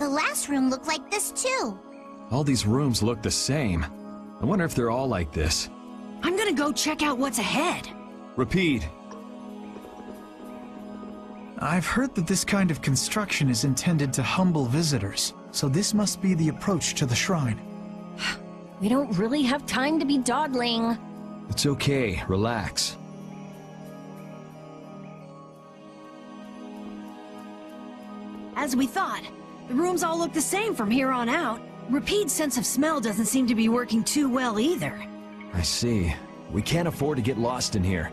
The last room looked like this too. All these rooms look the same. I wonder if they're all like this. I'm gonna go check out what's ahead. Repeat. I've heard that this kind of construction is intended to humble visitors, so this must be the approach to the shrine. We don't really have time to be dawdling. It's okay, relax. As we thought, the rooms all look the same from here on out. Repeat's sense of smell doesn't seem to be working too well either. I see. We can't afford to get lost in here.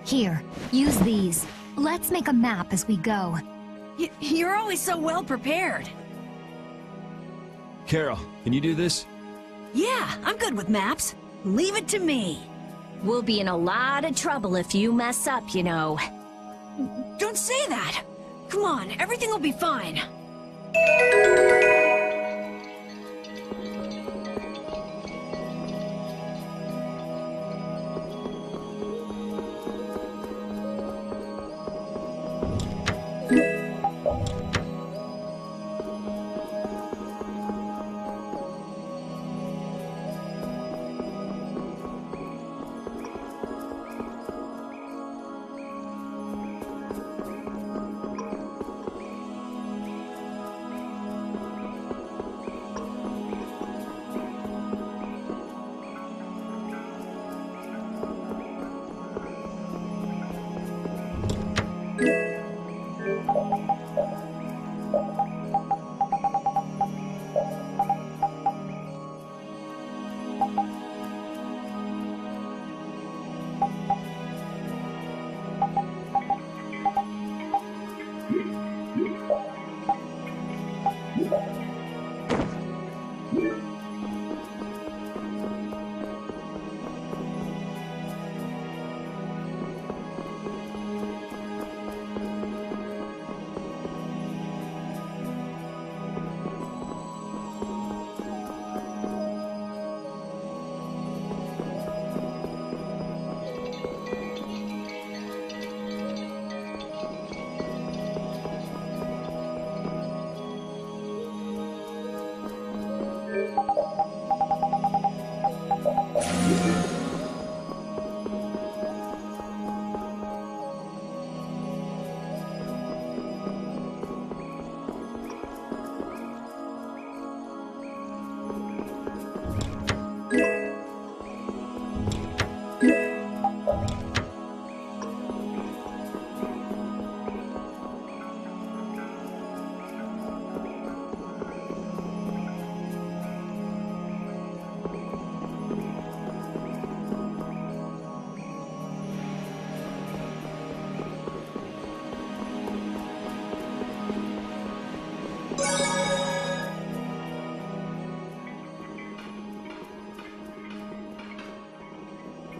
Here, use these. Let's make a map as we go. You're always so well prepared. Carol, can you do this? Yeah, I'm good with maps. Leave it to me. We'll be in a lot of trouble if you mess up, you know. Don't say that. Come on, everything will be fine.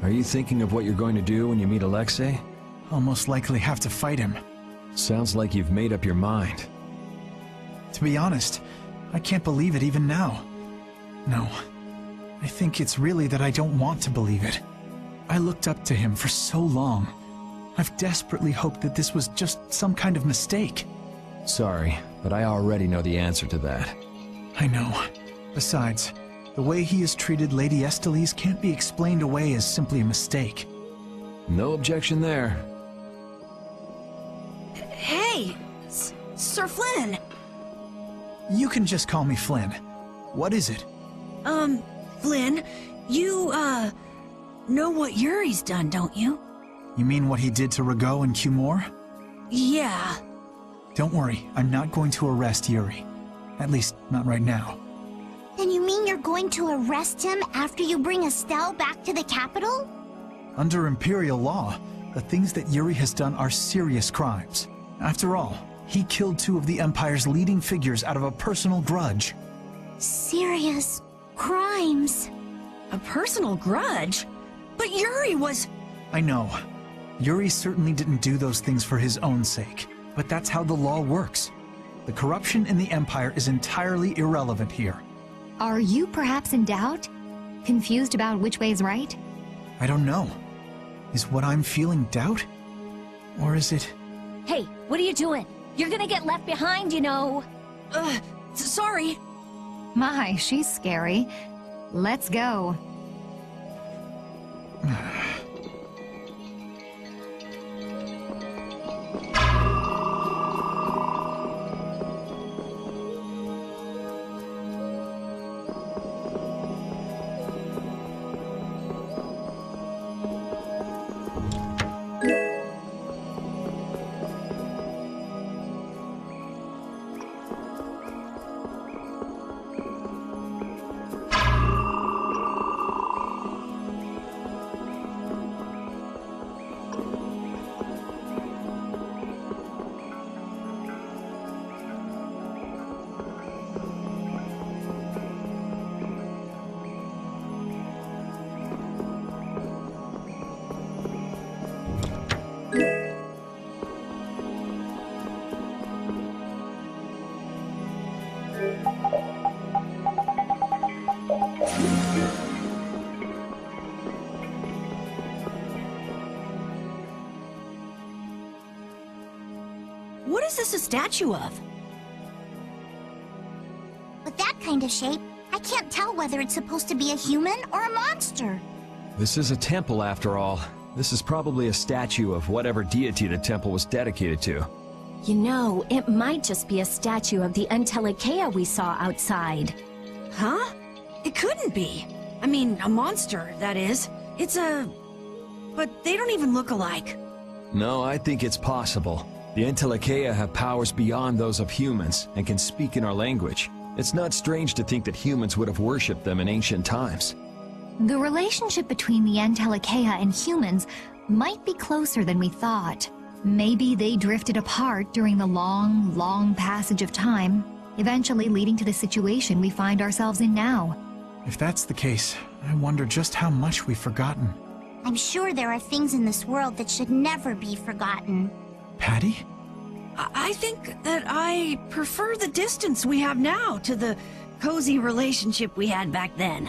Are you thinking of what you're going to do when you meet Alexei? I'll most likely have to fight him. Sounds like you've made up your mind. To be honest, I can't believe it even now. No, I think it's really that I don't want to believe it. I looked up to him for so long. I've desperately hoped that this was just some kind of mistake. Sorry, but I already know the answer to that. I know. Besides, the way he has treated Lady Estellise can't be explained away as simply a mistake. No objection there. Hey, Sir Flynn! You can just call me Flynn. What is it? Flynn, you, know what Yuri's done, don't you? You mean what he did to Rago and Cumore? Yeah. Don't worry, I'm not going to arrest Yuri. At least, not right now. Then you mean you're going to arrest him after you bring Estelle back to the capital? Under Imperial law, the things that Yuri has done are serious crimes. After all, he killed two of the Empire's leading figures out of a personal grudge. Serious crimes. A personal grudge? But Yuri was... I know. Yuri certainly didn't do those things for his own sake, but that's how the law works. The corruption in the Empire is entirely irrelevant here. Are you perhaps in doubt? Confused about which way is right? I don't know. Is what I'm feeling doubt? Or is it... Hey, what are you doing? You're gonna get left behind, you know. Sorry. My, she's scary. Let's go. What is this a statue of? With that kind of shape, I can't tell whether it's supposed to be a human or a monster. This is a temple after all. This is probably a statue of whatever deity the temple was dedicated to. You know, it might just be a statue of the Entelecea we saw outside. Huh? It couldn't be. I mean, a monster, that is. It's a... But they don't even look alike. No, I think it's possible. The Entelecea have powers beyond those of humans and can speak in our language. It's not strange to think that humans would have worshipped them in ancient times. The relationship between the Entelecea and humans might be closer than we thought. Maybe they drifted apart during the long, long passage of time, eventually leading to the situation we find ourselves in now. If that's the case, I wonder just how much we've forgotten. I'm sure there are things in this world that should never be forgotten. Patty? I think that I prefer the distance we have now to the cozy relationship we had back then.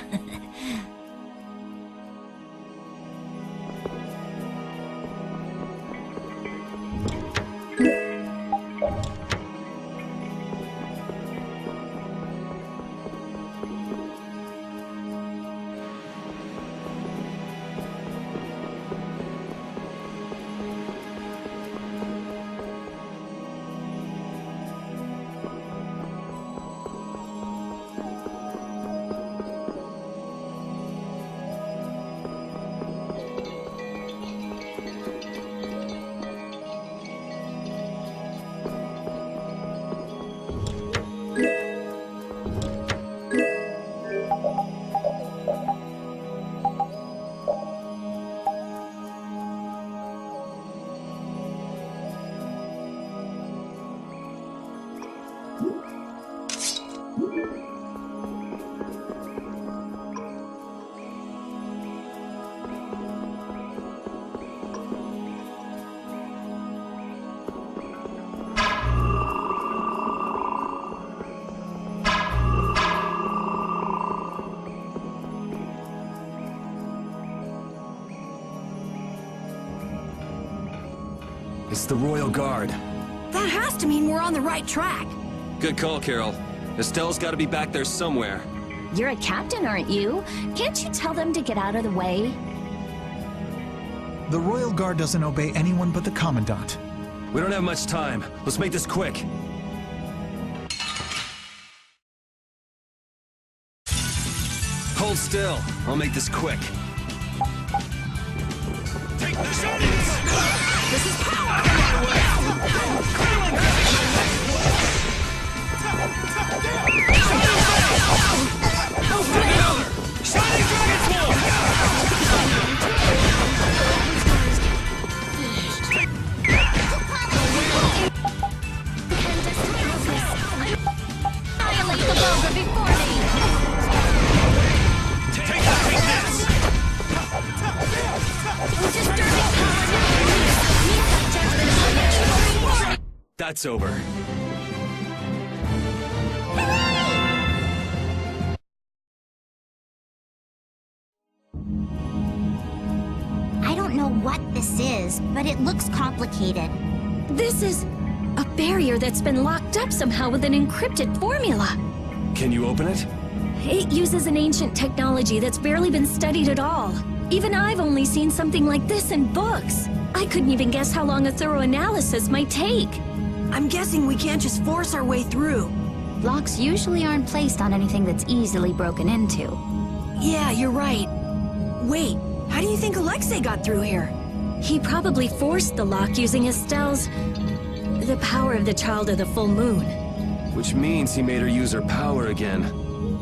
It's the Royal Guard. That has to mean we're on the right track. Good call, Carol. Estelle's gotta be back there somewhere. You're a captain, aren't you? Can't you tell them to get out of the way? The Royal Guard doesn't obey anyone but the Commandant. We don't have much time. Let's make this quick. Hold still. I'll make this quick. Take the shots! This is power! Shining Dragon's Wall! Annihilate the Vulgar before me! Take this! That's over. I don't know what this is, but it looks complicated. This is A barrier that's been locked up somehow with an encrypted formula. Can you open it? It uses an ancient technology that's barely been studied at all. Even I've only seen something like this in books. I couldn't even guess how long a thorough analysis might take. I'm guessing we can't just force our way through. Locks usually aren't placed on anything that's easily broken into. Yeah, you're right. Wait, how do you think Alexei got through here? He probably forced the lock using Estelle's... the power of the Child of the Full Moon. Which means he made her use her power again.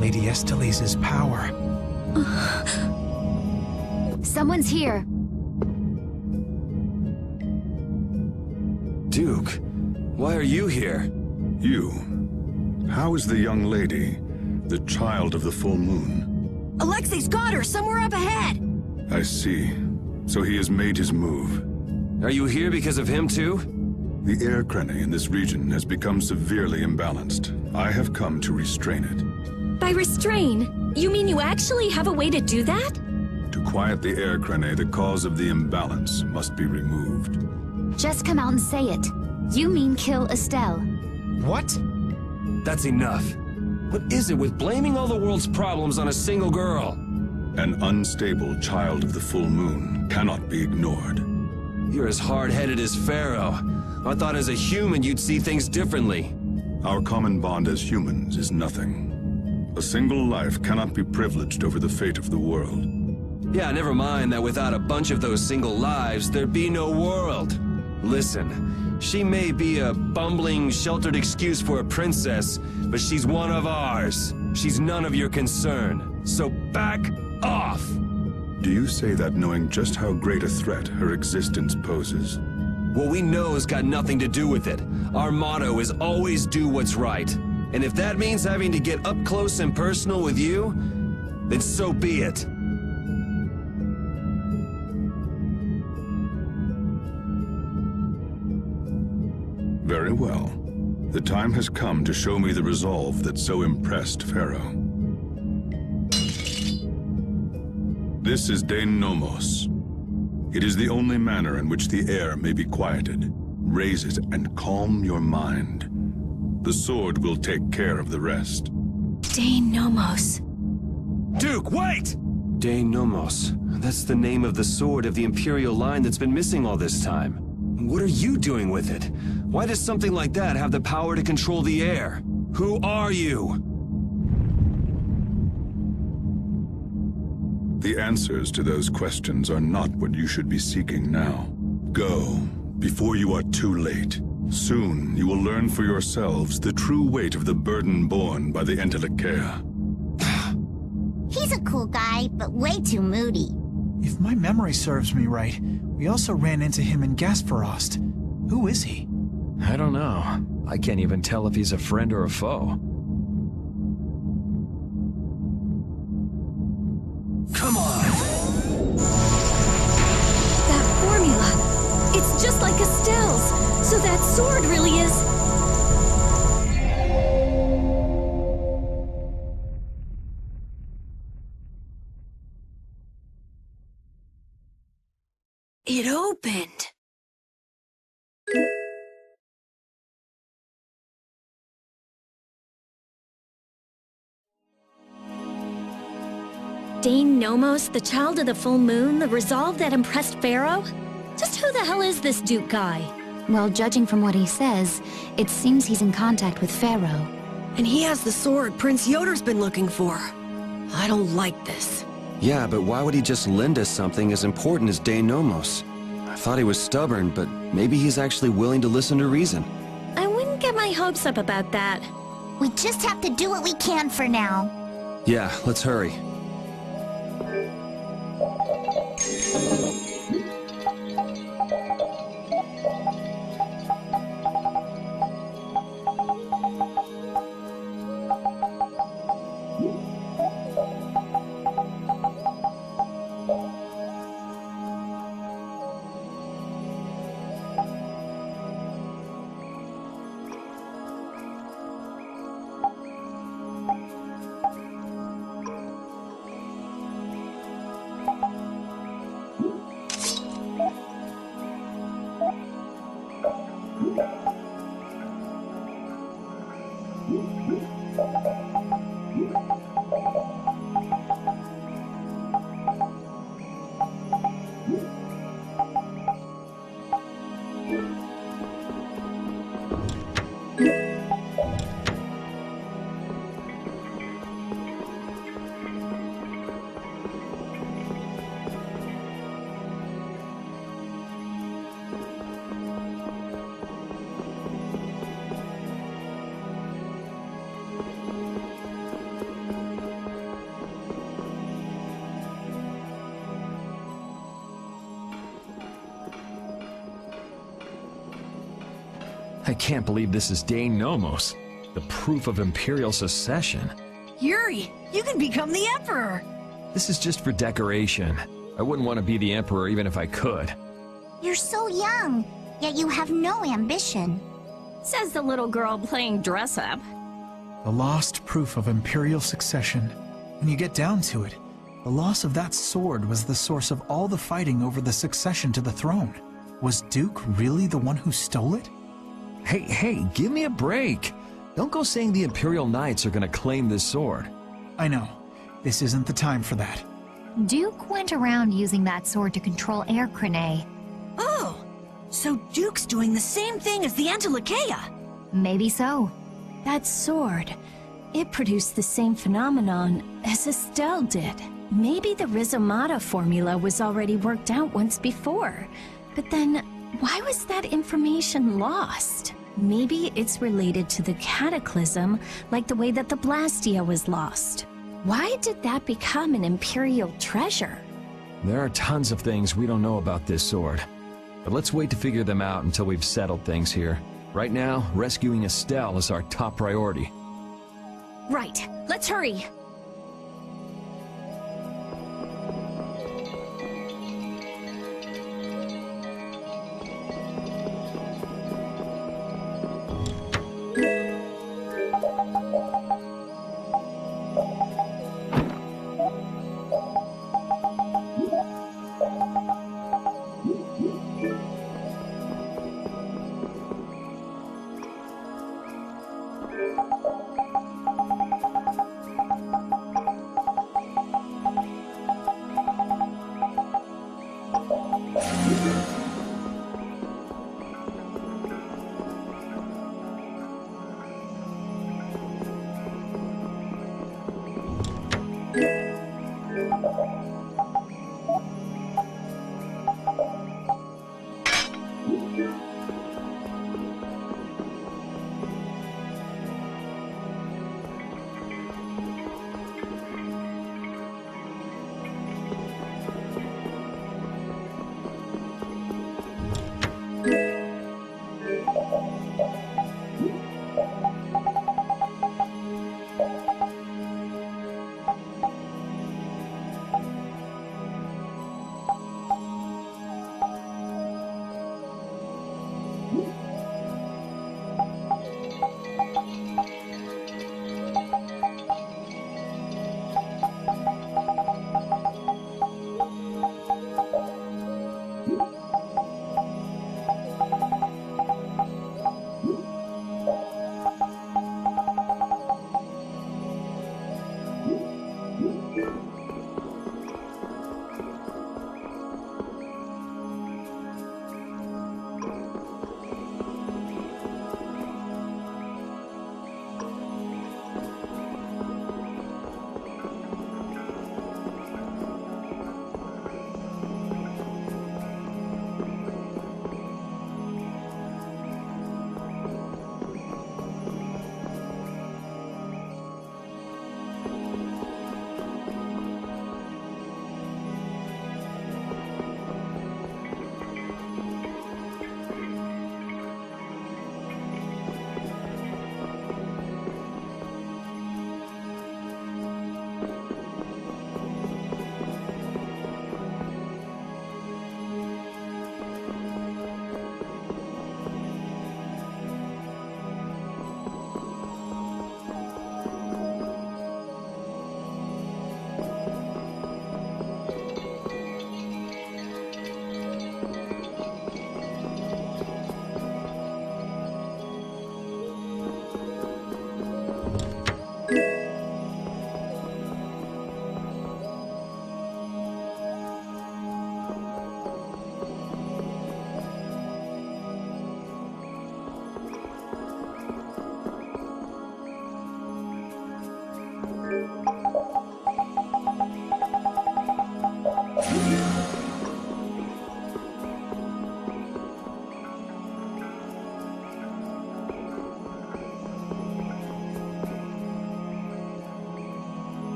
Lady Estelise's power. Someone's here. Duke, why are you here? You. How is the young lady, the Child of the Full Moon? Alexei's got her somewhere up ahead! I see. So he has made his move. Are you here because of him too? The air crene in this region has become severely imbalanced. I have come to restrain it. By restrain, you mean you actually have a way to do that? To quiet the air crene, the cause of the imbalance must be removed. Just come out and say it. You mean kill Estelle. What? That's enough. What is it with blaming all the world's problems on a single girl? An unstable Child of the Full Moon cannot be ignored. You're as hard-headed as Pharaoh. I thought as a human you'd see things differently. Our common bond as humans is nothing. A single life cannot be privileged over the fate of the world. Yeah, never mind that without a bunch of those single lives, there'd be no world. Listen, she may be a bumbling, sheltered excuse for a princess, but she's one of ours. She's none of your concern. So back off! Do you say that knowing just how great a threat her existence poses? What we know has got nothing to do with it. Our motto is always do what's right. And if that means having to get up close and personal with you, then so be it. Very well. The time has come to show me the resolve that so impressed Pharaoh. This is Dein Nomos. It is the only manner in which the air may be quieted. Raise it and calm your mind. The sword will take care of the rest. Dein Nomos. Duke, wait! Dein Nomos. That's the name of the sword of the Imperial line that's been missing all this time. What are you doing with it? Why does something like that have the power to control the air? Who are you? The answers to those questions are not what you should be seeking now. Go, before you are too late. Soon, you will learn for yourselves the true weight of the burden borne by the Entelekea. He's a cool guy, but way too moody. If my memory serves me right, we also ran into him in Vesperia. Who is he? I don't know. I can't even tell if he's a friend or a foe. Come on! That formula! It's just like Estelle's! So that sword really is... It opened. Dein Nomos, the Child of the Full Moon, the resolve that impressed Pharaoh? Just who the hell is this Duke guy? Well, judging from what he says, it seems he's in contact with Pharaoh. And he has the sword Prince Yoder's been looking for. I don't like this. Yeah, but why would he just lend us something as important as Dein Nomos? I thought he was stubborn, but maybe he's actually willing to listen to reason. I wouldn't get my hopes up about that. We just have to do what we can for now. Yeah, let's hurry. I can't believe this is Dein Nomos, the proof of Imperial secession. Yuri, you can become the Emperor! This is just for decoration. I wouldn't want to be the Emperor even if I could. You're so young, yet you have no ambition. Says the little girl playing dress-up. The lost proof of Imperial succession. When you get down to it, the loss of that sword was the source of all the fighting over the succession to the throne. Was Duke really the one who stole it? Hey, give me a break. Don't go saying the Imperial Knights are gonna claim this sword. I know. This isn't the time for that. Duke went around using that sword to control Air Crane. Oh! So Duke's doing the same thing as the Entelekea! Maybe so. That sword, it produced the same phenomenon as Estelle did. Maybe the Rizomata formula was already worked out once before. But then, why was that information lost? Maybe it's related to the Cataclysm, like the way that the Blastia was lost. Why did that become an Imperial treasure? There are tons of things we don't know about this sword. But let's wait to figure them out until we've settled things here. Right now, rescuing Estelle is our top priority. Right, let's hurry!